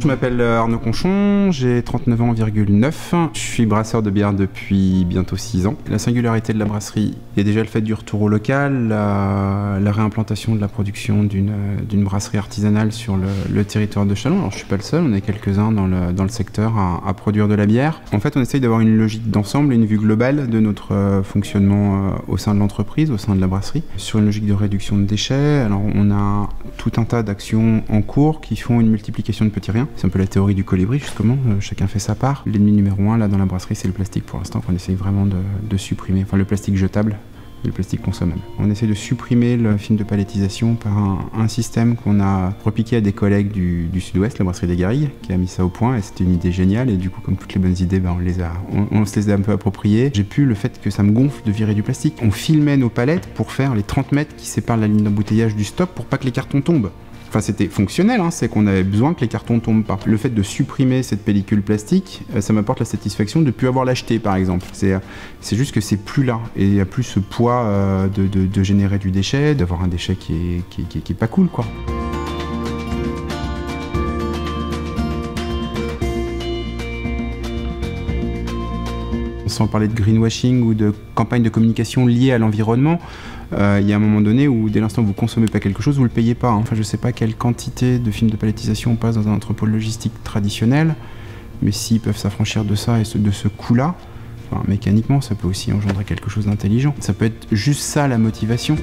je m'appelle Arnaud Conchon, j'ai 39 ans, je suis brasseur de bière depuis bientôt 6 ans. La singularité de la brasserie est déjà le fait du retour au local, la réimplantation de la production d'une brasserie artisanale sur le territoire de Châlons. Alors je suis pas le seul, on est quelques-uns dans le secteur à produire de la bière. En fait, on essaye d'avoir une logique d'ensemble et une vue globale de notre fonctionnement au sein de l'entreprise, au sein de la brasserie, sur une logique de réduction de déchets. Alors on a tout un tas d'actions en cours qui font une multiplication de petits riens. C'est un peu la théorie du colibri, justement, chacun fait sa part. L'ennemi numéro 1 là dans la brasserie, c'est le plastique pour l'instant qu'on essaye vraiment de supprimer, enfin le plastique jetable et le plastique consommable. On essaie de supprimer le film de palettisation par un système qu'on a repiqué à des collègues du sud-ouest, la brasserie des Garilles, qui a mis ça au point, et c'était une idée géniale, et du coup, comme toutes les bonnes idées, on se les a un peu appropriées. J'ai pu le fait que ça me gonfle de virer du plastique. On filmait nos palettes pour faire les 30 mètres qui séparent la ligne d'embouteillage du stock pour pas que les cartons tombent. Enfin, c'était fonctionnel, hein, c'est qu'on avait besoin que les cartons tombent pas. Le fait de supprimer cette pellicule plastique, ça m'apporte la satisfaction de ne plus avoir l'acheter, par exemple. C'est juste que c'est plus là, et il n'y a plus ce poids de générer du déchet, d'avoir un déchet qui est pas cool, quoi. Sans parler de greenwashing ou de campagne de communication liée à l'environnement, il y a un moment donné où dès l'instant où vous consommez pas quelque chose, vous le payez pas. Enfin, je sais pas quelle quantité de films de palettisation on passe dans un entrepôt logistique traditionnel, mais s'ils peuvent s'affranchir de ça et de ce coût-là, enfin, mécaniquement, ça peut aussi engendrer quelque chose d'intelligent. Ça peut être juste ça la motivation.